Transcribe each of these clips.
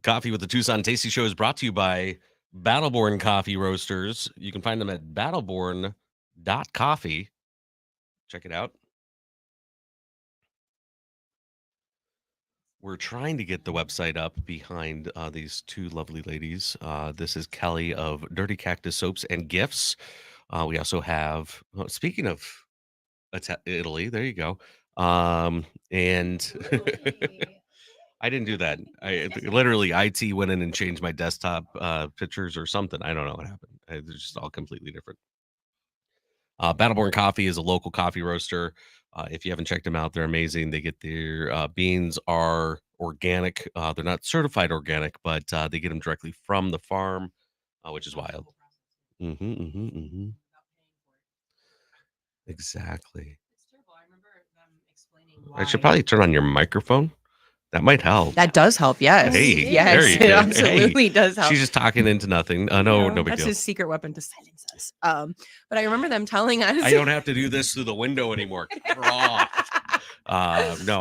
Coffee with the Tucson Tasty Show is brought to you by Battleborn Coffee Roasters. You can find them at battleborn.coffee. Check it out. We're trying to get the website up behind these two lovely ladies. This is Kelly of Dirty Cactus Soaps and Gifts. We also have, speaking of Italy, there you go. And I didn't do that. I literally IT went in and changed my desktop pictures or something. I don't know what happened. They're just all completely different. Battleborn Coffee is a local coffee roaster. If you haven't checked them out, they're amazing. They get their beans are organic. They're not certified organic, but they get them directly from the farm, which is wild. Exactly. I should probably turn on your microphone. That might help. That does help. Yes. Hey, yes, it absolutely does help. She's just talking into nothing. No big deal. That's his secret weapon to silence us. But I remember them telling us. I don't have to do this through the window anymore. No,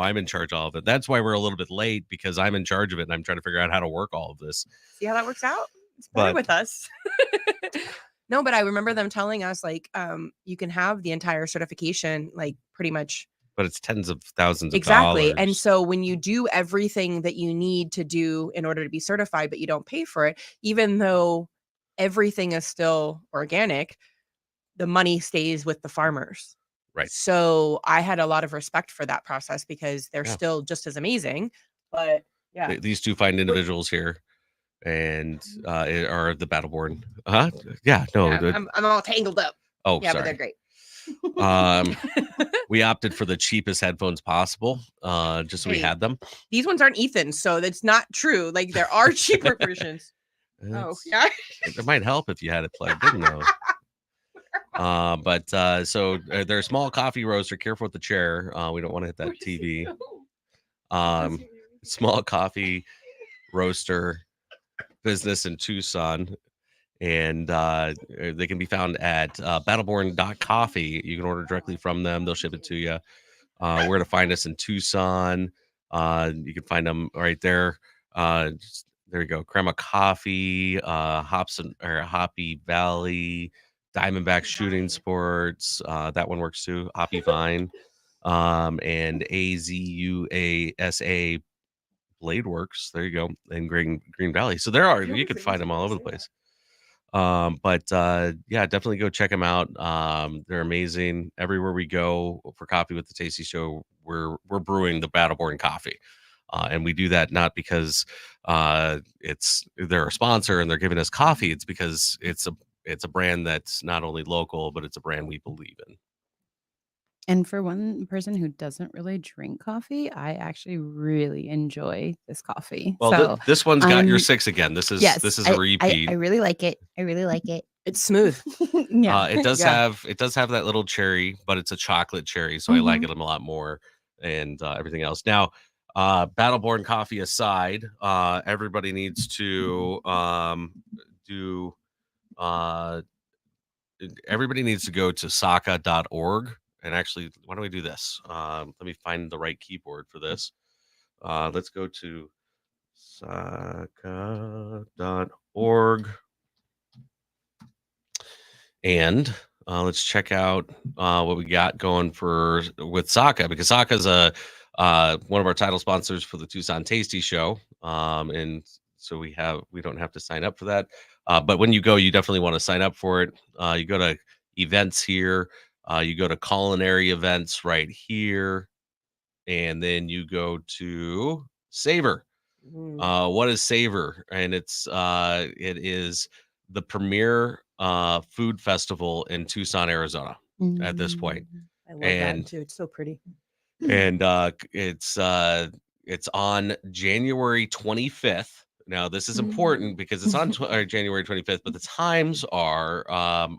I'm in charge of all of it. That's why we're a little bit late, because I'm in charge of it and I'm trying to figure out how to work all of this. See how that works out? It's better with us. No, but I remember them telling us, like, you can have the entire certification, like, pretty much. But it's tens of thousands of exactly. dollars. And so when you do everything that you need to do in order to be certified, but you don't pay for it, even though everything is still organic, the money stays with the farmers. Right. So I had a lot of respect for that process, because they're still just as amazing. But yeah, these two fine individuals here and are the Battleborn. I'm all tangled up. Oh, yeah, sorry. But they're great. We opted for the cheapest headphones possible, just so we had them. These ones aren't Ethan's, so that's not true. Like, there are cheaper versions. Oh, yeah. It might help if you had it plugged in, though. So they're a small coffee roaster. Careful with the chair. We don't want to hit that TV. Small coffee roaster business in Tucson. And they can be found at battleborn.coffee. You can order directly from them. They'll ship it to you. Where to find us in Tucson. You can find them right there. There you go. Crema Coffee, Hoppy Valley, Diamondback Shooting Sports. That one works too. Hoppy Vine. And AZUASA Blade Works. There you go. And Green Valley. So you can find them all over the place. Definitely go check them out. They're amazing. Everywhere we go for Coffee with the Tasty Show, we're brewing the Battleborn coffee. And we do that not because they're a sponsor and they're giving us coffee. It's because it's a brand that's not only local, but it's a brand we believe in. And for one person who doesn't really drink coffee, I actually really enjoy this coffee. Well, so, this one's got your six again. This is a repeat. I really like it. It's smooth. Yeah. It does have that little cherry, but it's a chocolate cherry, so I like it a lot more, and everything else. Now, Battleborn coffee aside, everybody needs to everybody needs to go to saka.org. And actually, why don't we do this? Let me find the right keyboard for this. Let's go to saka.org. And let's check out what we got going with Saka, because Saka is one of our title sponsors for the Tucson Tasty Show. And so we don't have to sign up for that. But when you go, you definitely want to sign up for it. You go to events here. You go to culinary events right here, and then you go to Savor. What is Savor? And it is the premier food festival in Tucson, Arizona at this point. I love that too. It's so pretty. And it's on January 25th. Now, this is important because it's on January 25th, but the times are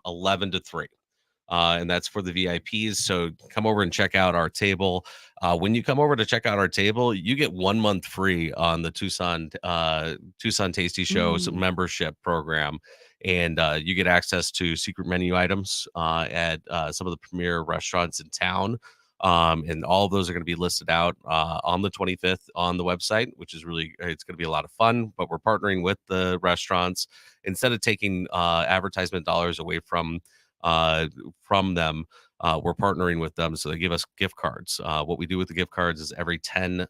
11 to 3. And that's for the VIPs. So come over and check out our table. When you come over to check out our table, you get 1 month free on the Tucson Tasty Show's membership program. And you get access to secret menu items at some of the premier restaurants in town. And all of those are going to be listed out on the 25th on the website, which is really it's going to be a lot of fun. But we're partnering with the restaurants instead of taking advertisement dollars away from them. We're partnering with them, so they give us gift cards. What we do with the gift cards is every 10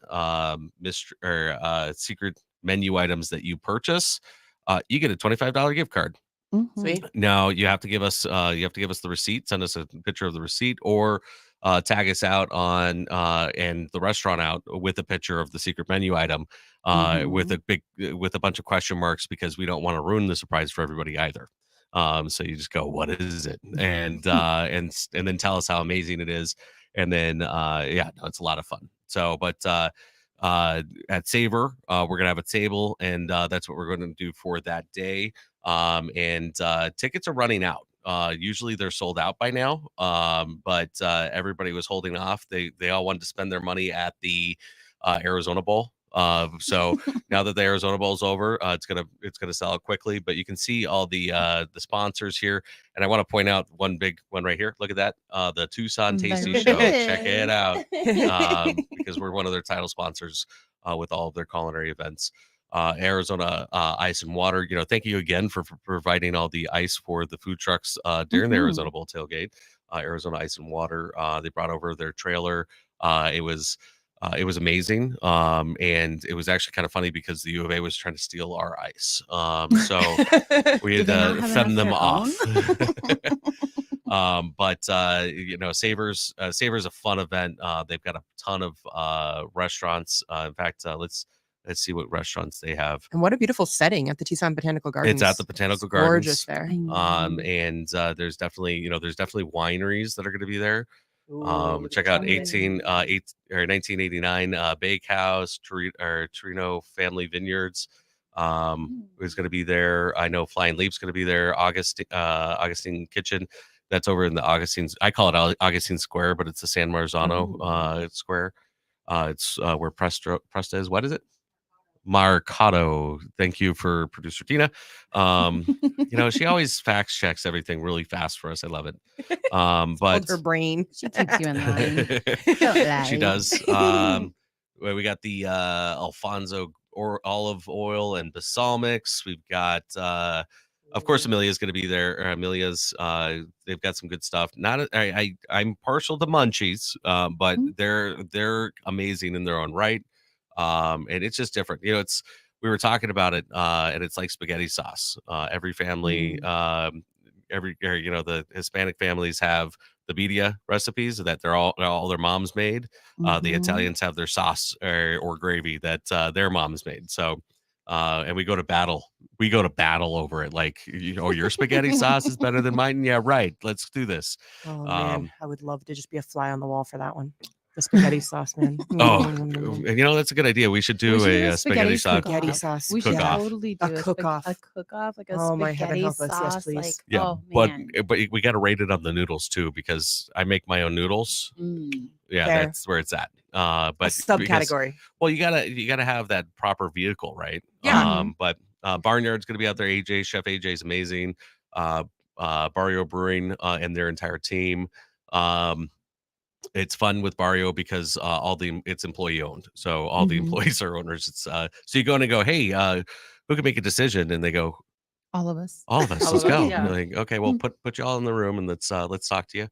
secret menu items that you purchase, you get a $25 gift card. Mhm. Sweet. Now you have to give us the receipt, send us a picture of the receipt, or tag us out on and the restaurant out with a picture of the secret menu item Mhm. with a bunch of question marks because we don't want to ruin the surprise for everybody either. So you just go, what is it? And then tell us how amazing it is. And then yeah, no, it's a lot of fun. So, but at Savor, we're gonna have a table, and that's what we're going to do for that day. And tickets are running out. Usually they're sold out by now, but everybody was holding off. They all wanted to spend their money at the Arizona Bowl. So now that the Arizona Bowl is over, it's gonna sell out quickly. But you can see all the sponsors here, and I want to point out one big one right here. Look at that, the Tucson Tasty There Show. it Check it out, is. because we're one of their title sponsors with all of their culinary events. Arizona Ice and Water. Thank you again for providing all the ice for the food trucks during the Arizona Mhm. Bowl tailgate. Arizona Ice and Water. They brought over their trailer. It was amazing, and it was actually kind of funny because the U of A was trying to steal our ice. So we Do had they not to have enough fend of them their own? off. But Saver's a fun event. They've got a ton of restaurants. In fact, let's see what restaurants they have. And what a beautiful setting at the Tucson Botanical It's at the Gardens. It's Botanical gorgeous Gardens. there. I know. And there's definitely wineries that are going to be there. Ooh, the Check out Ooh. 1989 Bakehouse, Torino Family Vineyards. Is going to be there. I know Flying Leap's going to be there. Augustine Kitchen. That's over in the Augustine's. I call it Augustine Square, but it's the San Marzano Ooh. Square. It's where Presta is. What is it? Marcato. Thank you for producer Tina. She always fact checks everything really fast for us. I love it. It's called But her brain. She keeps you in line. Don't she lie. does. We got the Alfonso or olive oil and balsamics. We've got of course Amelia's going to be there. Amelia's they've got some good stuff. Not I'm partial to munchies, but Mm, they're amazing in their own right. And it's just different. It's we were talking about it, and it's like spaghetti sauce. Every family, mm, the Hispanic families have the media recipes that all their moms made. The mhm. Italians have their sauce or gravy that their moms made. So, and we go to battle. We go to battle over it. Like, your spaghetti sauce is better than mine. Yeah, right. Let's do this. Oh man, Um, I would love to just be a fly on the wall for that one. The spaghetti sauce, man. oh, Mm. and that's a good idea. We should We do should do a a spaghetti spaghetti sauce Spaghetti cook-off. sauce. We should cook Yeah. off. totally A do cook-off. a cook-off, like a Oh my heaven spaghetti help us. Yes, sauce, like, please. Yeah, oh, but man. we got to rate it on the noodles too because I make my own noodles. Mm. Yeah, Fair. that's where it's at. A But because subcategory. well, you gotta have that proper vehicle, right? Yeah. Mhm. But Barnyard's gonna be out there. Chef AJ is amazing. Uh, Barrio Brewing and their entire team. Um, it's fun with Barrio because it's employee owned, so all the Mhm. employees are owners. It's so you go in and go, hey, who can make a decision? And they go, All of us. all of us, All let's of us. go. And Yeah. they're like, okay, well, put you all in the room and let's talk to you.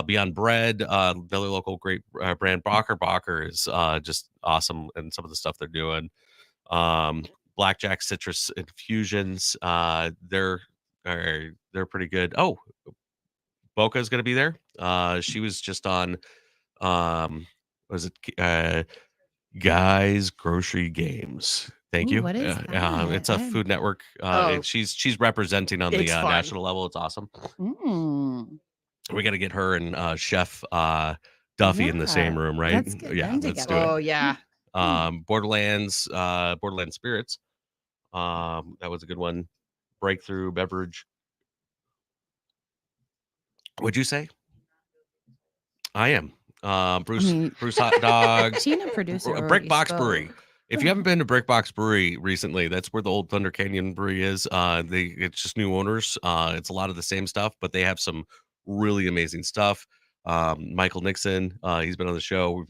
Beyond Bread, another local great brand, Bacher is just awesome, and some of the stuff they're doing. Blackjack Citrus Infusions, they're pretty good. Oh, Boca is going to be there. She was just on was it Guys Grocery Games. Thank Ooh, you. what is that? It's a Food Network. Oh, She's representing on the it's fun. national level. It's awesome. Mm. We got to get her and Chef Duffy in the same Yeah. room, right? Let's get Yeah, them let's do it. Oh together. yeah. Mm. Borderlands Spirits. That was a good one. Breakthrough Beverage. Would you say? I am. I mean, Bruce Hot Dogs, Tina, producer, Brick already Box Brewery. spoke. If you haven't been to Brick Box Brewery recently, that's where the old Thunder Canyon Brewery is. It's just new owners. It's a lot of the same stuff, but they have some really amazing stuff. Michael Nixon, he's been on the show.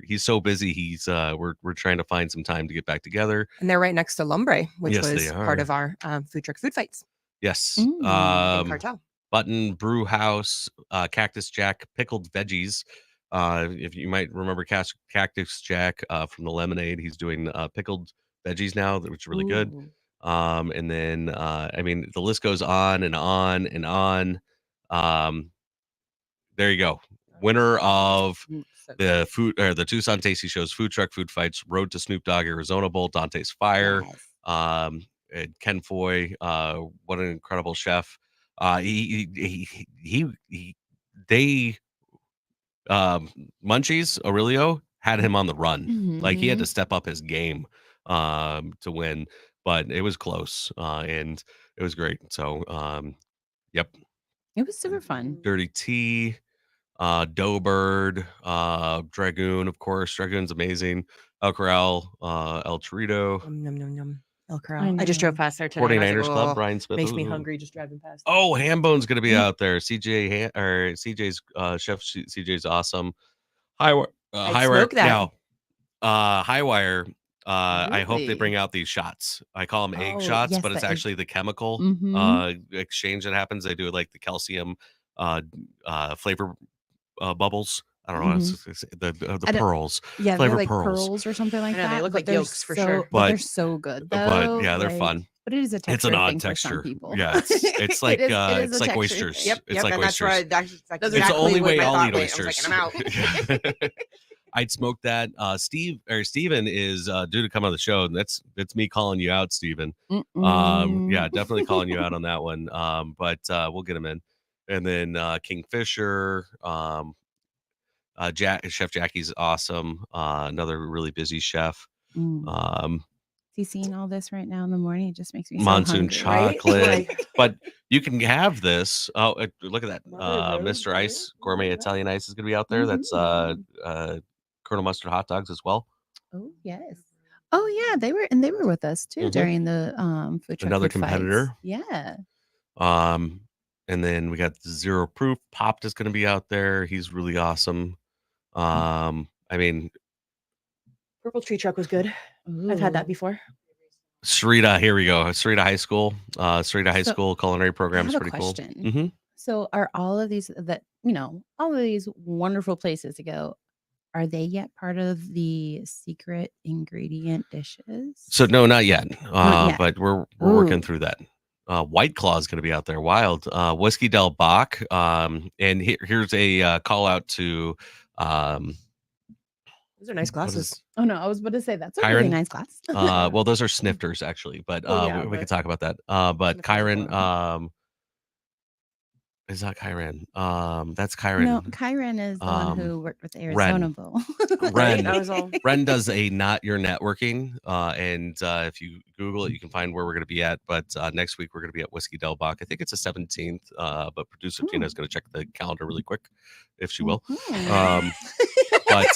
He's so busy. We're trying to find some time to get back together. And they're right next to Lumbre, which Yes, they was part are. of our food truck food fights Yes. in Cartel. Button Brew House, Cactus Jack pickled veggies. If you might remember Cactus Jack from the lemonade, he's doing pickled veggies now, which is really good. Ooh. And then I mean the list goes on and on and on. There you go. Winner of So the Tucson Tasty Show's Food Truck Food Fights Road to Snoop Dogg Arizona Bowl, Dante's Fire. Yes. And Ken Foy, what an incredible chef. They Munchies Aurelio had him on the run. Like he had to Mhm. step up his game to win, but it was close and it was great. So yep. It was super fun. Dirty Tea, Doughbird, Dragoon, of course. Dragoon's amazing. El Corral, El Torito, Yum, yum, yum, yum. El I Corral. I just drove know. past there today. And I was 49ers like, Club, oh, Brian Smith. makes me Ooh. hungry just driving past. Oh, Hambone's gonna be Mm. out there. CJ's chef CJ's awesome. I'd Highwire smoke that. now. Highwire. I hope they Really? bring out these shots. I call them egg Oh, shots, yes, but it's the egg. actually the chemical Mhm. exchange that happens. They do like the calcium flavor bubbles. I don't know. Mhm. It's the I don't pearls, Yeah, they're flavor like pearls. pearls or something like I know, they that, look but like they're yolks for sure. but they're But so good but though, yeah, they're like fun. but it is a It's texture an odd thing for some texture. people. Yeah, it's like it is a it's like texture oysters. thing. Yep, It's yep, like and that's oysters. what that's It's the exactly only what way my I'll thought eat went. I was oysters. like, I'm out. I'd smoke that. Steven is due to come on the show, and that's me calling you out, Steven. Yeah, definitely calling you out on that one. But we'll get him in. And then Kingfisher, Chef Jackie's awesome. Another really busy chef. Mm. Um, See, seeing all this right now in the morning, it just makes me so Monsoon hungry. Right? chocolate. Like, But you can have this. Oh, look at that. Mother Rose Mr. Ice Gourmet Italian Ice is going to be out there. That's Mhm. Colonel Mustard hot dogs as well. Oh, yes. Oh, yeah, they were with us too Mhm. during the food truck Another food fights. competitor. Yeah. And then we got Zero Proof. Popped is going to be out there. He's really awesome. I mean, Purple Tree Truck was good. I've had that Ooh. before. Sarita, here we go. Sarita High School. Sarita High So, School culinary I program is have a pretty cool. question. Mm-hmm. So are all of these all of these wonderful places to go, are they yet part of the secret ingredient dishes? So no, not yet. Not yet. But we're working Ooh. through that. White Claw is going to be out there. Wild Whiskey Del Bach. And here's a call out to Those are nice what is glasses. Oh no, I was about to say that's a really Kyron? nice glass. Well, those are snifters actually, but Well, yeah, we could but talk about that. But snifters are Kyron, fun. is not Kyron. That's No, Kyron. Kyron is the one who worked with the Arizona Ren. Bowl. Right? Ren. That was all. Ren does a Not Your Networking, and if you Google it, you can find where we're going to be at. But next week we're going to be at Whiskey Del Bach. I think it's the 17th. But producer Tina is going to check the calendar really quick, if she will. Mhm. But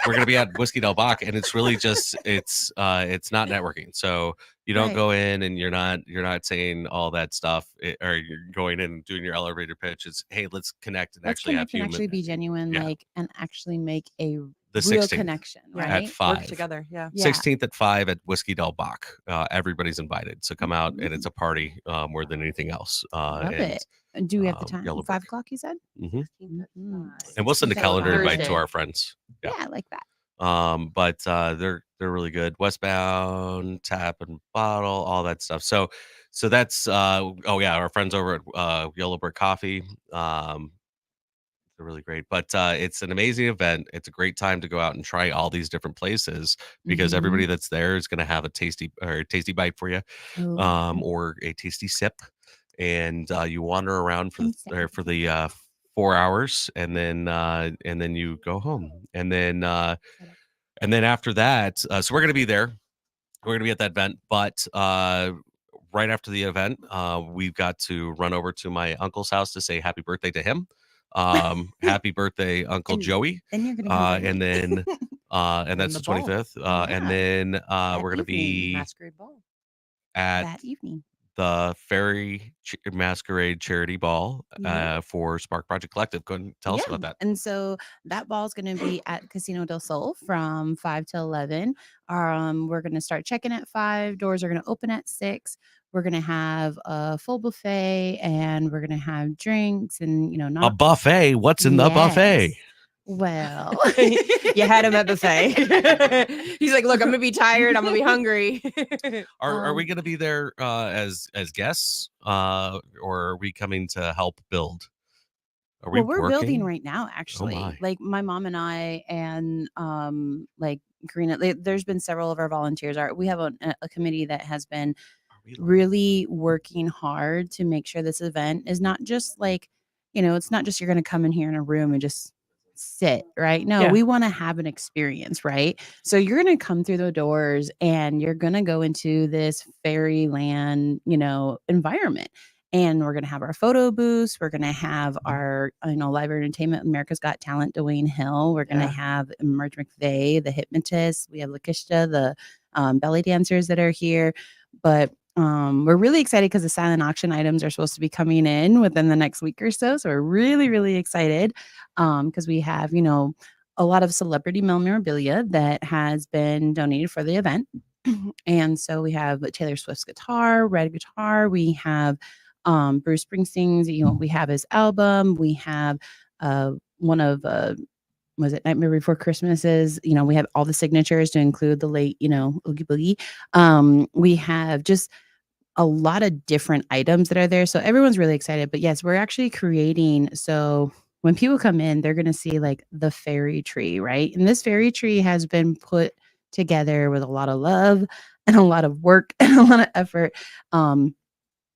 we're going to be at Whiskey Del Bach, and it's really just it's not networking. So you don't Right. go in and you're not saying all that stuff, or you're going in and doing your elevator pitch. It's hey, let's connect and Let's actually have connect and human. actually be genuine, Yeah. like, and actually make a The real 16th connection, Yeah. at right? Work 5. together. Yeah. Yeah. 16th at 5 at Whiskey Del Bach. Everybody's invited, so come out, and it's a party more than anything else. Love And it. And do we have the time? Yellow 5 brick. o'clock, you said? Mhm. Mhm. And we'll send a 16th at calendar invite to Thursday. our friends. Yeah, I like that. But they're really good. Westbound Tap and Bottle, all that stuff. So that's oh yeah, our friends over at Yellow Brick Coffee. They're really great. But it's an amazing event. It's a great time to go out and try all these different places because Mhm. everybody that's there is going to have a tasty bite for you, Oh. or a tasty sip. And you wander around for Insane. the 4 hours, and then you go home. And then after that, so we're going to be there. We're going to be at that event, but right after the event, we've got to run over to my uncle's house to say happy birthday to him. Happy birthday, Uncle And Joey. then you're gonna come get And me. then and that's the the ball. 25th. And Yeah. then That we're going to evening. be Masquerade Ball. at That evening. the Fairy Masquerade Charity Ball Yep. for Spark Project Collective. Go ahead and tell us Yeah. about that. And so that ball is going to be at Casino del Sol from 5 to 11. We're going to start checking at 5. Doors are going to open at 6. We're going to have a full buffet and we're going to have drinks and, A not. buffet? What's in the buffet? Yes. Well, You had him at buffet. He's like, look, I'm gonna be tired. I'm gonna be hungry. Are we going to be there as guests, or are we coming to help build? Are we well, we're building working? right now, Oh actually. my! Like my mom and I and like Karina, there's been several of our volunteers. We have a committee that has been Are we live? really working hard to make sure this event is not just like, it's not just you're going to come in here in a room and just sit, right? No, Yeah. we want to have an experience, right? So you're going to come through the doors and you're going to go into this fairyland, environment. And we're going to have our photo booths. We're going to have our, live entertainment. America's Got Talent, Dwayne Hill. We're going to Yeah. have Merge McVeigh, the hypnotist. We have Lakeisha, the belly dancers that are here. But we're really excited because the silent auction items are supposed to be coming in within the next week or so. So we're really, really excited because we have, a lot of celebrity memorabilia that has been donated for the event. And so we have Taylor Swift's guitar, red guitar. We have Bruce Springsteen's, we have his album. We have one of was it Nightmare Before Christmas is, we have all the signatures to include the late, Oogie Boogie. We have just a lot of different items that are there. So everyone's really excited. But yes, we're actually creating. So when people come in, they're going to see like the fairy tree, right? And this fairy tree has been put together with a lot of love and a lot of work and a lot of effort.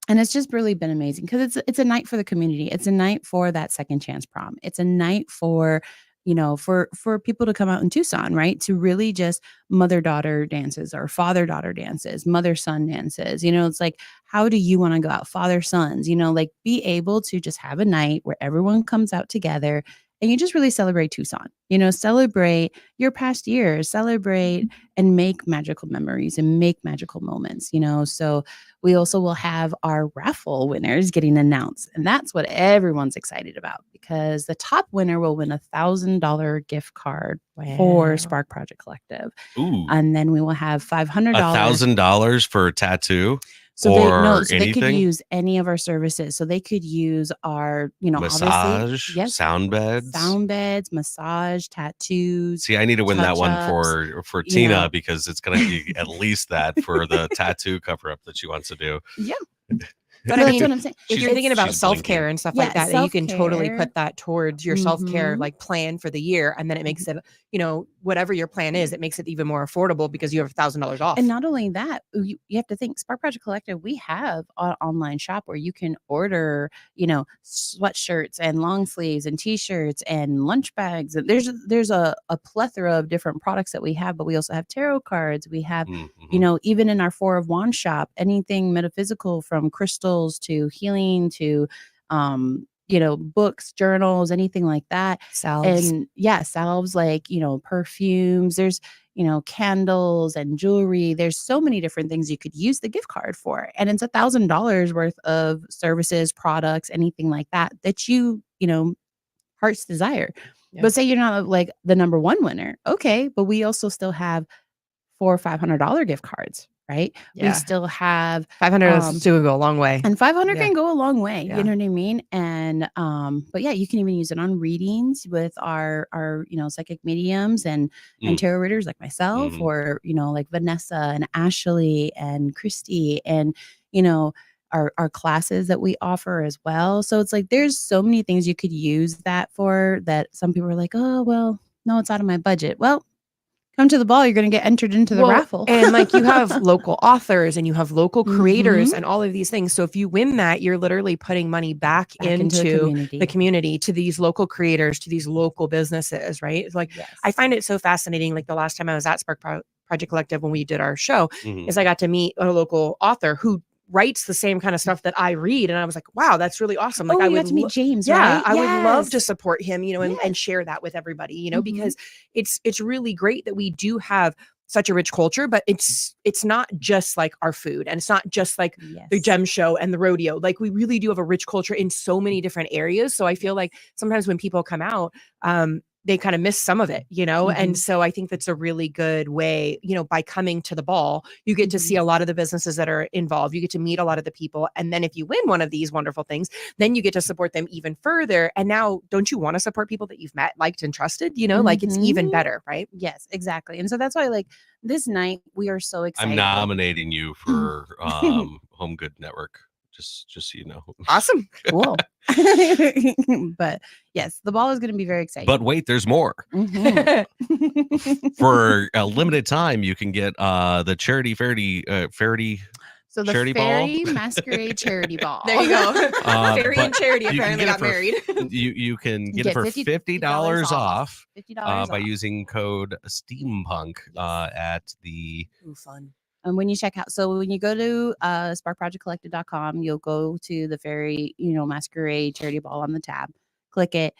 And it's just really been amazing because it's a night for the community. It's a night for that second chance prom. It's a night for, for people to come out in Tucson, right? To really just mother-daughter dances or father-daughter dances, mother-son dances. It's like, how do you want to go out? Father-sons, like be able to just have a night where everyone comes out together and you just really celebrate Tucson, celebrate your past years, celebrate and make magical memories and make magical moments, So we also will have our raffle winners getting announced. And that's what everyone's excited about because the top winner will win $1,000 gift card for Wow. Spark Project Collective. Ooh, And then we will have $500. $1,000 for a tattoo So or they could anything? use any of our services. So they could use our, obviously, Massage, yes, sound beds. sound beds, massage, tattoos. See, I need to win that one touch-ups, for you Tina know. because it's going to be at least that for the tattoo cover up that she wants to do. Yeah. But Well, I that's mean, what I'm saying. if you're It's- thinking about she's self-care blinking. and stuff Yeah, like that, then you can totally self-care. put that towards your self-care Mhm. like plan for the year, and then it makes it, whatever your plan is, it makes it even more affordable because you have $1,000 off. And not only that, you have to think Spark Project Collective, we have an online shop where you can order, sweatshirts and long sleeves and t-shirts and lunch bags. And there's a plethora of different products that we have, but we also have tarot cards. We have, Mhm. even in our Four of Wands shop, anything metaphysical from crystals to healing to books, journals, anything like that. Salves. And yeah, salves like, perfumes. There's candles and jewelry. There's so many different things you could use the gift card for. And it's $1,000 worth of services, products, anything like that you heart's desire. Yeah. But say you're not like the number one winner. Okay. But we also still have $400 or $500 gift cards, right? We Yeah. still have 500 still go a long way. and 500 Yeah. can go a long way. Yeah. You know what I mean? And but yeah, you can even use it on readings with our psychic mediums and tarot readers like myself, Mhm. or like Vanessa and Ashley and Christy, and our classes that we offer as well. So it's like there's so many things you could use that for, that some people are like, oh well, no, it's out of my budget. Well, come to the ball, you're going to get entered into the raffle. And like you have local authors and you have local creators Mhm. and all of these things. So if you win that, you're literally putting money back into the community, to these local creators, to these local businesses, right? It's like, Yes. I find it so fascinating. Like the last time I was at Spark Project Collective when we did our show, Mhm. is I got to meet a local author who writes the same kind of stuff that I read. And I was like, wow, that's really awesome. Like Oh, I you would got to meet James, yeah, right? I would love to Yes. support him, and Yes. share that with everybody, Mhm. because it's really great that we do have such a rich culture, but it's not just like our food, and it's not just like the gem show and the rodeo. Like we really do have a rich culture in so many different areas. So I feel like sometimes when people come out, they kind of miss some of it, you know? And so I think that's a really good way, you know, by coming to the ball, you get to see a lot of the businesses that are involved. You get to meet a lot of the people. And then if you win one of these wonderful things, then you get to support them even further. And now don't you want to support people that you've met, liked, and trusted? You know, like it's even better, right? Yes, exactly. And so that's why like this night we are so excited. I'm nominating you for Home Good Network. Just so you know. Awesome. Cool. But yes, the ball is going to be very exciting. But wait, there's more. For a limited time, you can get the charity Fairy so the charity Fairy ball. Masquerade charity ball. There you go. Fairy but and charity you can apparently get it got married. You can get it for $50 off by using code Steampunk at the Ooh, fun. And when you check out, so when you go to sparkprojectcollective.com, you'll go to the Fairy, Masquerade charity ball on the tab, click it,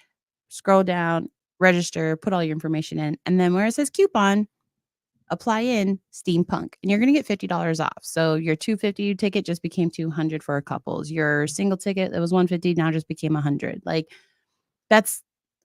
scroll down, register, put all your information in, and then where it says coupon, apply in Steampunk, and you're going to get $50 off. So your $250 ticket just became $200 for a couples. Your single ticket that was $150 now just became $100. Like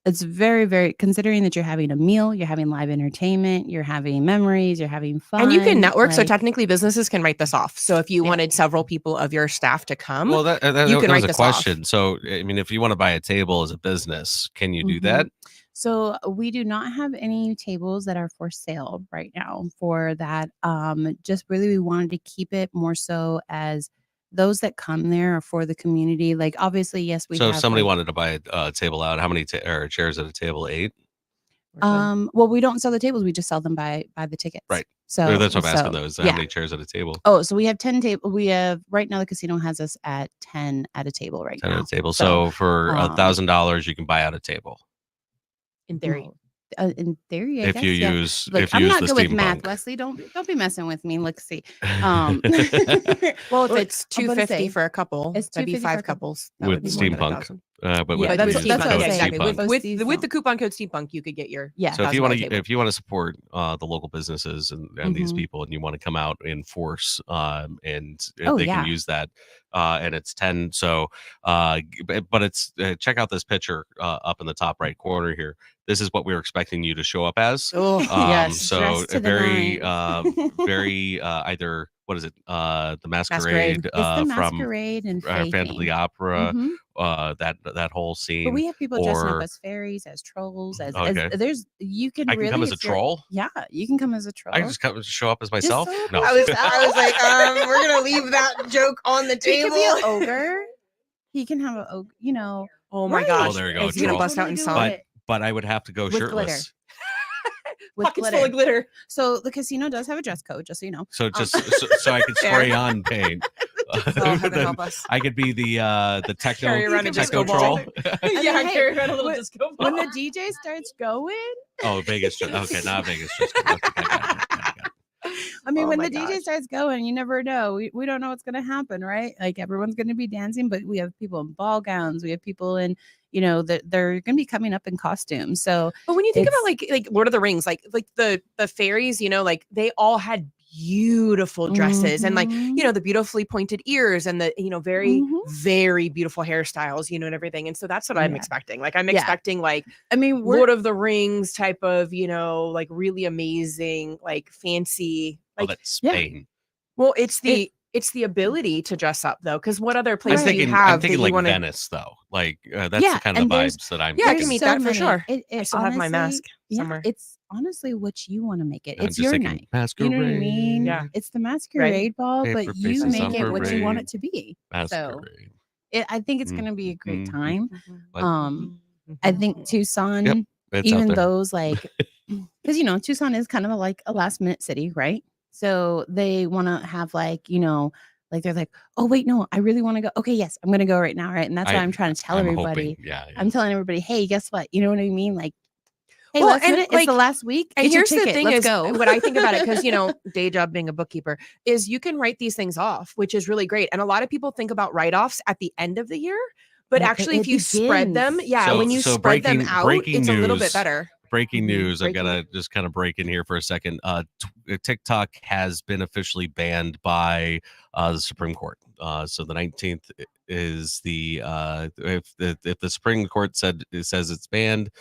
it's very, very, considering that you're having a meal, you're having live entertainment, you're having memories, you're having fun. And you can network. So technically businesses can write this off. So if you Yeah. wanted several people of your staff to come, well, that you can was write a this question. off. So, I mean, if you want to buy a table as a business, can you do that? So we do not have any tables that are for sale right now for that. Just really, we wanted to keep it more so as those that come there are for the community. Like obviously, yes, we So have if somebody like, wanted to buy a table out, how many chairs at a table? 8? well, we don't sell the tables, we just sell them by the tickets. Right. So That's what I'm asking though, is how many chairs at a table? Oh, so we have 10 tables. We have right now the casino has us at 10 at a table right 10 now. at a table. So for $1,000, you can buy out a table. In theory. In theory, I If guess, you yeah. use Look, if you I'm use not the good with math, Steampunk. Wesley. Don't be messing with me. Let's see. Well, if it's I'm gonna $250 say, for a couple, it's that'd be $250 for a 5 couple. couples. That With would be more than Steampunk. 1,000. But Yeah, with That's the what that's what Steampunk. I'm Yeah, saying. exactly. Steampunk. With the coupon code Steampunk, you could get your So if you want to table. if you want to support the local businesses and these people, and you want to come out in force, and they can use that, and it's 10. So, but it's check out this picture up in the top right corner here. This is what we were expecting you to show up as. Oh, yes. So Dressed to the very nines. very either what is it? The Masquerade. Masquerade, It's the from Masquerade and Phantom of the Opera. Mhm. That whole scene. But we have people dressing up or- as fairies, as trolls, as Okay. there's you can I can really come as a if you're- troll. Yeah, you can come as a troll. I can just show up as myself. so No, I was like, we're gonna leave that joke on the He table. can be an ogre. He can have a Oh my Right. gosh. Oh, there you go, Is he gonna troll. bust out in Totally song? do it. but I would have to go With shirtless. with Pockets full of glitter. So the casino does have a dress code, just so you know. So just so I could spray on paint. Oh, heaven Then help us. I could be the Carry around a techno disco troll. ball. And Yeah, then, hey, carry around a little when- disco ball. When the DJ starts going, Oh, Vegas. Okay, not Vegas. Just okay, I got it. I mean, Oh when my the DJ gosh. starts going, you never know. We don't know what's going to happen, right? Like everyone's going to be dancing, but we have people in ball gowns. We have people in, that they're going to be coming up in costumes. So, But when you think about It's- like Lord of the Rings, like the fairies, like they all had beautiful dresses and like Mhm. the beautifully pointed ears and the very Mhm. very beautiful hairstyles, and everything. And so that's what I'm Yeah. expecting. Like I'm Yeah. expecting like I mean, Lord of the Rings type of like really amazing, like fancy, Oh, like that's Yeah. Spain. well, it's the ability to dress up though, because what other I'm place do you thinking, have that you like want to? Venice though. Like that's Yeah, the kind of and there's- vibes that I'm. Yeah, I can getting. meet so that for many. sure. It I still have my mask somewhere. It's honestly what you want to make it. I'm It's just your thinking night. You Masquerade. know what I mean? Yeah. It's the masquerade ball, Paper but you faces make it what you want parade. it to be. So Masquerade. I think it's going to be a great Mhm. time. But- I think Tucson, Yep, it's out even there. those like, because Tucson is kind of like a last minute city, right? So they want to have like they're like, oh wait, no, I really want to go. Okay, yes, I'm going to go right now, right? And that's why I'm trying to tell I'm everybody. hoping, yeah. I'm telling everybody, hey, guess what? You know what I mean? Like, hey, Well, last and, minute, it's like- the last week. And Get your here's the ticket. thing Let's is, go. what I think about it, because day job being a bookkeeper, is you can write these things off, which is really great. And a lot of people think about write-offs at the end of the year, but No, actually, it if you spread them, begins. when you spread them out, breaking it's a little bit news. better. breaking news. I've got Breaking to just kind of break in here for a second. TikTok has been officially banned by the Supreme Court. So the 19th is if the Supreme Court says it's banned,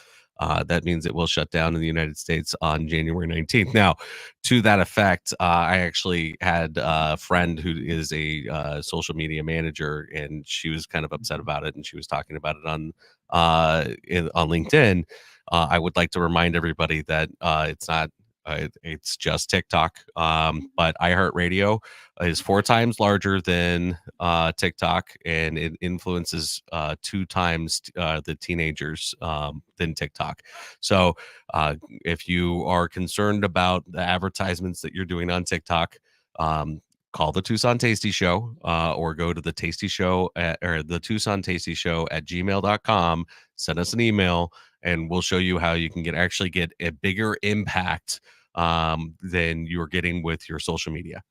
that means it will shut down in the United States on January 19th. Now, to that effect, I actually had a friend who is a social media manager, and she was kind of upset about it, and she was talking about it on on LinkedIn. I would like to remind everybody that it's not. It's just TikTok, but iHeartRadio is 4 times larger than TikTok, and it influences 2 times the teenagers than TikTok. So, if you are concerned about the advertisements that you're doing on TikTok, call the Tucson Tasty Show, or go to the Tasty Show or the Tucson Tasty Show at gmail.com. Send us an email, and we'll show you how you can actually get a bigger impact than you're getting with your social media.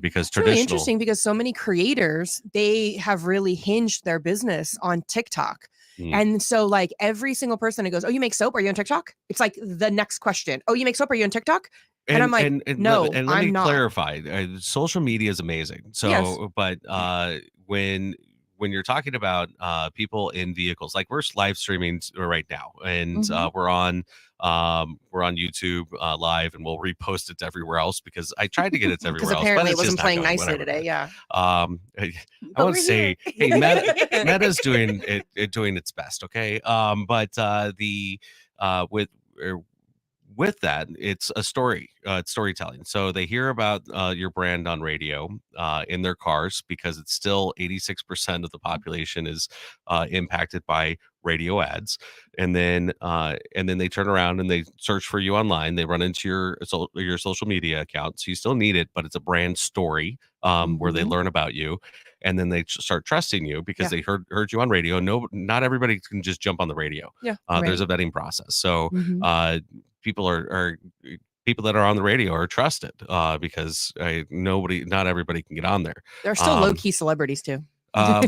Because It's really traditional, interesting because so many creators, they have really hinged their business on TikTok. Mm. And so like every single person that goes, "Oh, you make soap? Are you on TikTok?" It's like the next question. "Oh, you make soap? Are you on TikTok?" And I'm like, "No, let me I'm not." clarify. Social media is amazing. Yes. So, but when you're talking about people in vehicles, like we're live streaming right now, and Mhm. we're on YouTube live, and we'll repost it to everywhere else because I tried to get it to Because everywhere else, but apparently it it's just wasn't not playing going. nicely Whatever, today. man. Yeah. I But won't we're here. say, hey, Meta's doing doing its best, okay? But the with er, with that, it's a story. It's storytelling. So they hear about your brand on radio in their cars because it's still 86% of the population is impacted by radio ads, and then they turn around and they search for you online. They run into your social media account, so you still need it, but it's a brand story where they Mhm. learn about you, and then they start trusting you because Yeah. they heard you on radio. No, not everybody can just jump on the radio. Yeah. There's Right. a vetting process. So Mhm. people are people that are on the radio are trusted because not everybody can get on there. There are still low Um, key celebrities too. um,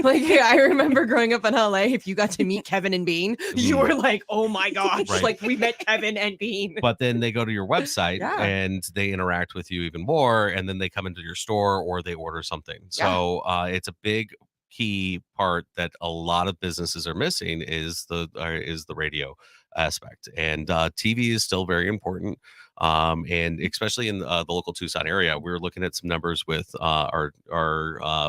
Like I remember growing up in LA, if you got to meet Kevin and Bean, you mhm, were like, "Oh my gosh, right. like we met Kevin and Bean." But then they go to your website Yeah. and they interact with you even more, and then they come into your store or they order something. Yeah. So it's a big key part that a lot of businesses are missing is the radio aspect, and TV is still very important. And especially in the local Tucson area, we're looking at some numbers with our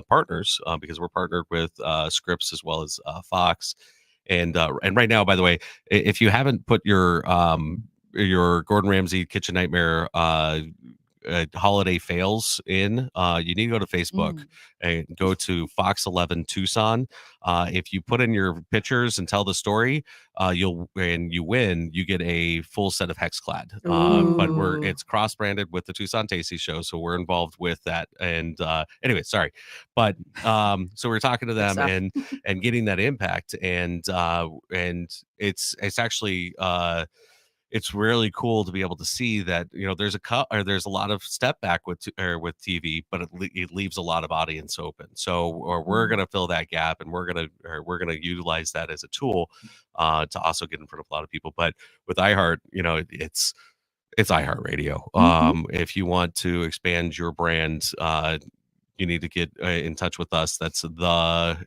partners because we're partnered with Scripps as well as Fox, and right now, by the way, if you haven't put your Gordon Ramsay Kitchen Nightmare holiday fails in, you need to go to Facebook Mm. and go to Fox 11 Tucson. If you put in your pictures and tell the story, you win, you get a full set of Hexclad. But Ooh. it's cross branded with the Tucson Tasty Show, so we're involved with that. And anyway, sorry, but so we're talking to Good them stuff. and getting that impact, and it's actually it's really cool to be able to see that there's a cut or there's a lot of step back with TV, but it leaves a lot of audience open. So or we're Mm. gonna fill that gap, and we're gonna utilize that as a tool to also get in front of a lot of people. But with iHeart, it's iHeartRadio. Mhm. If you want to expand your brand, you need to get in touch with us. That's the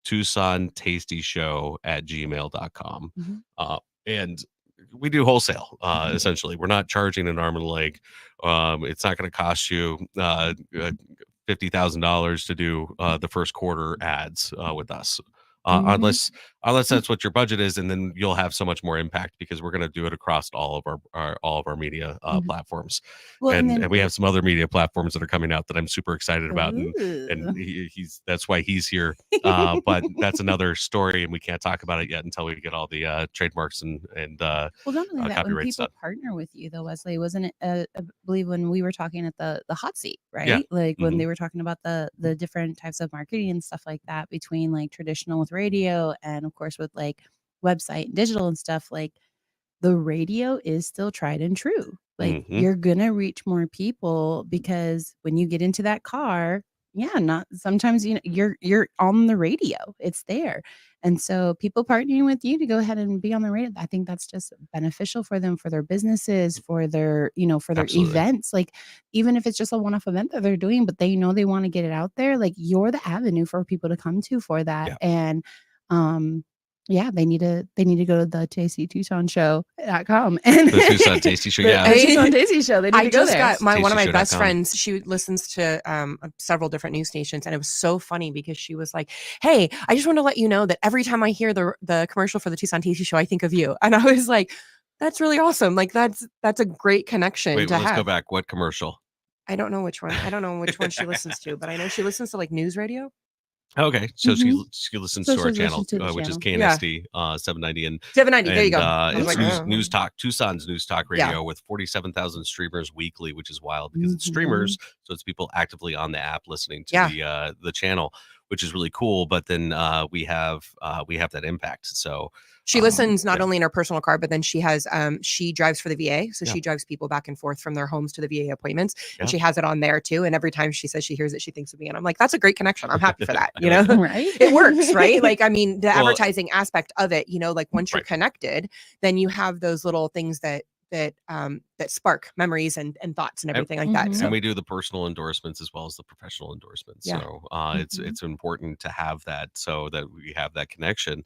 Tucson Tasty Show at gmail.com. Mhm. And we do wholesale, essentially. We're not charging an arm and a leg. It's not going to cost you $50,000 to do the first quarter ads with us. Mhm. Unless that's what your budget is, and then you'll have so much more impact because we're going to do it across all of our media Mhm. platforms, Well, and and then we have some other media platforms that are coming out that I'm super excited about, and ooh. he's that's why he's here. But that's another story, and we can't talk about it yet until we get all the trademarks and Well, not only that, when copyrights people done. partner with you, though, Wesley, wasn't it? I believe when we were talking at the hot seat, Yeah. right? Like when Hmm. they were talking about the different types of marketing and stuff like that between like traditional with radio and of course with like website and digital and stuff. Like the radio is still tried and true. Like Hmm. you're gonna reach more people because when you get into that car, yeah, not sometimes, you're on the radio. It's there. And so people partnering with you to go ahead and be on the radio, I think that's just beneficial for them, for their businesses, for their, for their Absolutely. events. Like, even if it's just a one-off event that they're doing, but they know they want to get it out there, like, you're the avenue for people to come to for that. Yeah. And yeah, they need to go to the TastyTucsonShow.com and The Tucson Tasty Show. But Yeah. the Tucson Tasty Show. They need I to go just there. got one of my best TastyShow.com. friends. She listens to several different news stations, and it was so funny because she was like, "Hey, I just want to let you know that every time I hear the commercial for the Tucson Tasty Show, I think of you." And I was like, "That's really awesome! Like that's a great connection Wait, to let's have." go back. What commercial? I don't know which one. I don't know which one she listens to, but I know she listens to like news radio. Okay, so Mhm. she listens So to our she channel, listens to the which is channel. Yeah. KNSD 790, 790. There you go. I was it's like, news, oh. news talk, Tucson's news talk Yeah. radio with 47,000 streamers weekly, which is wild because it's Mhm. streamers, so it's people actively on the app listening to Yeah. the channel, which is really cool. But then we have that impact. So She listens not yeah. only in her personal car, but then she has she drives for the VA. So Yeah. she drives people back and forth from their homes to the VA appointments. And Yeah. she has it on there too. And every time she says she hears it, she thinks of me. And I'm like, that's a great connection. I'm happy for that. You know, Right? it works, right? Like, I mean, the Well- advertising aspect of it, like once you're Right. connected, then you have those little things that spark memories and thoughts and everything like that. Mhm. So And we do the personal endorsements as well as the professional endorsements. Yeah. So Mhm. it's important to have that so that we have that connection.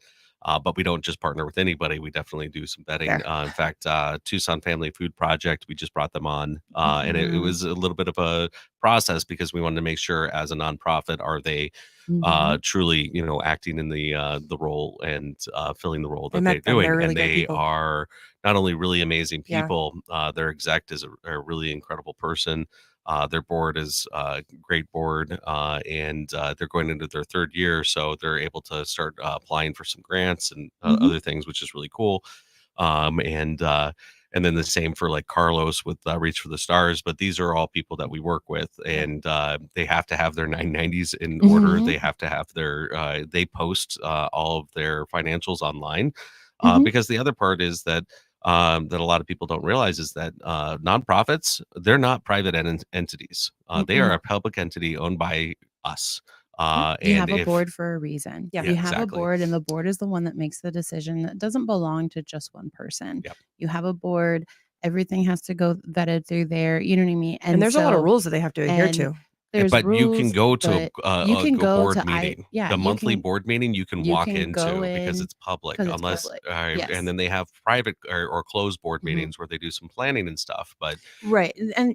But we don't just partner with anybody. We definitely do some vetting. Fair. In fact, Tucson Family Food Project, we just brought them on, and it Mhm. was a little bit of a process because we wanted to make sure, as a nonprofit, are they Mhm. truly, acting in the role and filling the role I that met they're them. doing, They're really and good they people. are not only really amazing Yeah. people. Their exec is a really incredible person. Their board is a great board, and they're going into their third year, so they're able to start applying for some grants and Mhm. other things, which is really cool. And then the same for like Carlos with Reach for the Stars. But these are all people that we work with, and they have to have their 990s in order. Mhm. They have to have their they post all of their financials online, Mhm. because the other part is that that a lot of people don't realize is that nonprofits, they're not private entities. They are Mm-mm. a public entity owned by us. You And have a if board for a reason. Yeah. You have a exactly. board, and the board is the one that makes the decision. That doesn't belong to just one person. Yep. You have a board. Everything has to go vetted through there. You know what I mean? And there's a lot of so- rules that they have to adhere and to. There's But you can rules, go to but you can a go board to meeting. yeah, The you monthly can- board meeting you can you walk can into go because in it's public, 'cause it's unless public. and Yes. then they have private or closed board Mhm. meetings where they do some planning and stuff. But Right. And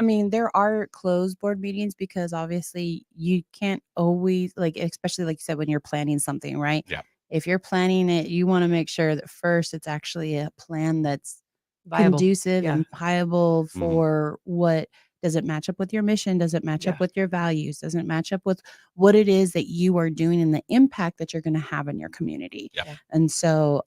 I mean, there are closed board meetings because obviously you can't always, like, especially like you said, when you're planning something, right? Yeah. If you're planning it, you want to make sure that first it's actually a plan that's Viable. conducive Yeah. and viable Mhm. for what does it match up with your mission? Does it match Yeah. up with your values? Does it match up with what it is that you are doing and the impact that you're going to have in your community? Yeah. Yeah. And so,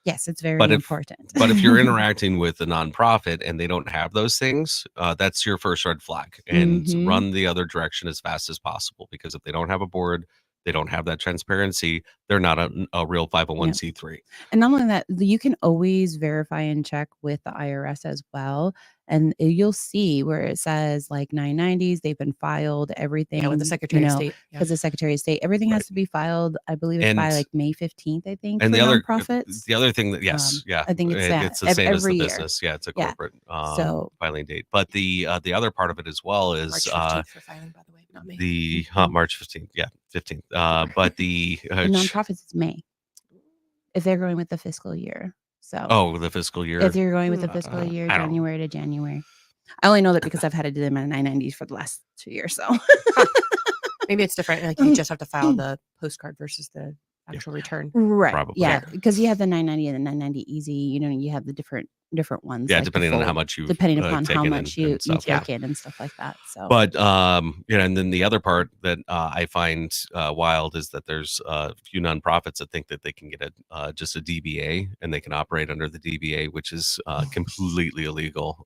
yes, it's very But if- important. but if you're interacting with a nonprofit and they don't have those things, that's your first red flag. And Mhm. run the other direction as fast as possible, because if they don't have a board, they don't have that transparency, they're not a real 501c3. And not only that, you can always verify and check with the IRS as well. And you'll see where it says like 990s, they've been filed, everything. Yeah, with the Secretary of State. Yeah. Because the Secretary of State, everything Right. has to be filed. I believe it's by And- like May 15th, I think, And for the other nonprofits. thing that yeah, I think it's that the same as the every year. business. Yeah, it's a Yeah. corporate So- filing date. But the other part of it as well is March 15th for filing, by the way, not me. the Mhm. March 15th. Yeah, 15th. But the The nonprofits, it's May. If they're going with the fiscal year. So the fiscal year. if you're going with the Mm, fiscal year, I don't- January to January. I only know that because I've had to do them in 990s for the last 2 years. So Maybe it's different. Like you just have to file the postcard versus the actual return. right. Probably. Yeah. Because you have the 990 and the 990 easy. You have the different ones. Yeah, like the depending on how full- much you depending upon how taken much and you stuff. take in and stuff like that. So But and then the other part that I find wild is that there's a few nonprofits that think that they can get just a DBA and they can operate under the DBA, which is completely illegal.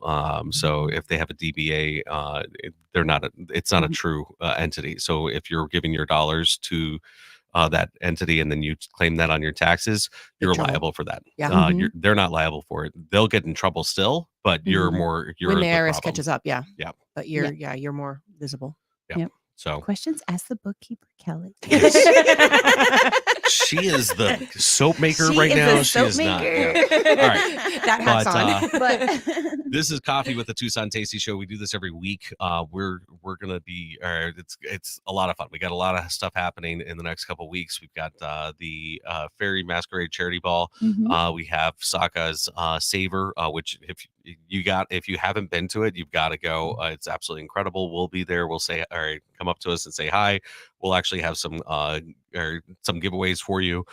So if they have a DBA, it's not a true entity. So if you're giving your dollars to that entity and then you claim that on your taxes, Big you're trouble. liable for that. Yeah. Mhm. They're not liable for it. They'll get in trouble still, but you're Mhm. you're When the the IRS problem. catches up, yeah. Yeah. But you're more visible. Yeah. Yep. So Questions? Ask the bookkeeper, Kelly. yes. She is the soap maker She right is now. a She soap is not. maker. Yeah. All right. That hat's But on. But this is Coffee with the Tucson Tasty Show. We do this every week. We're gonna be it's a lot of fun. We got a lot of stuff happening in the next couple weeks. We've got the Fairy Masquerade Charity Ball. Mhm. We have Saka's Savor, which if you haven't been to it, you've got to go. It's absolutely incredible. We'll be there. We'll say, all right, come up to us and say hi. We'll actually have some giveaways for you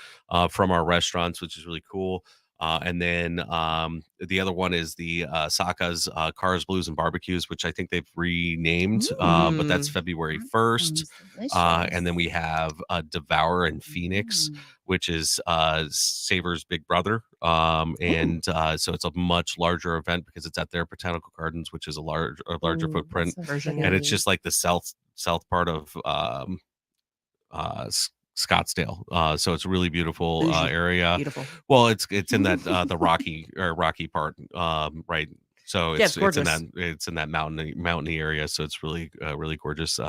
from our restaurants, which is really cool. And then the other one is the Saka's Cars, Blues, and Barbecues, which I think they've renamed, but that's Mm. February That 1st. sounds delicious. And then we have Devour in Phoenix, Mm. which is Savor's big brother. Ooh. And so it's a much larger event because it's at their botanical gardens, which is a larger Ooh, footprint. So Version. And it's pretty. just like the south part of Scottsdale. So it's a really beautiful Bougie. area. Beautiful. Well, it's in that the rocky part, right? So Yeah, it's gorgeous. it's in that mountainy area. So it's really really gorgeous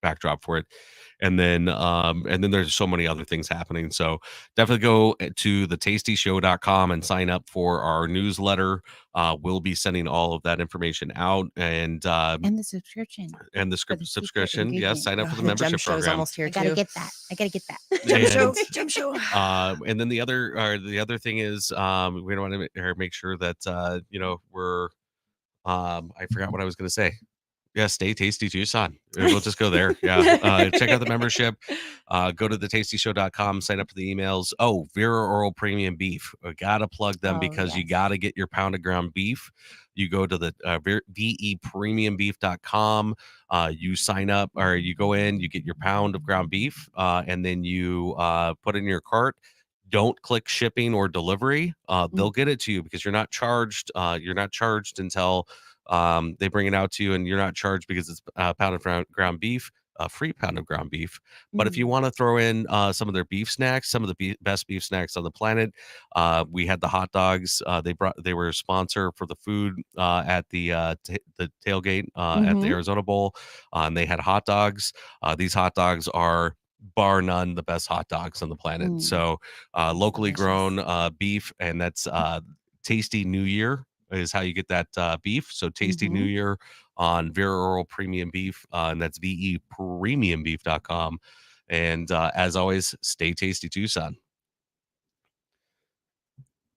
backdrop for it. And then there's so many other things happening. So definitely go to thetastyshow.com and sign up for our newsletter. We'll be sending all of that information out And the subscription and the for the secret subscription. Yes, ingredient. sign up for the The gem membership show's program. almost here I gotta too. get that. I gotta get that. Gem show. And Gem show. and then the other thing is we don't want to make sure that we're I forgot what I was going to say. Yeah, stay tasty Tucson. We'll just go there. Yeah. Check out the membership. Go to thetastyshow.com, sign up for the emails. Oh, Vera Oral Premium Beef. I gotta plug them Oh, because you yes. gotta get your pound of ground beef. You go to the vepremiumbeef.com. You sign up or you go in, you get your pound of ground beef, and then you put in your cart. Don't click shipping or delivery. They'll get it to you because you're not charged. You're not charged until they bring it out to you, and you're not charged because it's a pound of ground beef, a free pound of ground beef. But if you want to throw in some of their beef snacks, some of the best beef snacks on the planet, we had the hot dogs. They were a sponsor for the food at the tailgate at the Mhm. Arizona Bowl, and they had hot dogs. These hot dogs are bar none the best hot dogs on the planet. Mm. So locally Delicious. grown beef, and that's Tasty New Year is how you get that beef. So Tasty New Mhm. Year on Vera Oral Premium Beef, and that's vepremiumbeef.com. And as always, stay tasty, Tucson.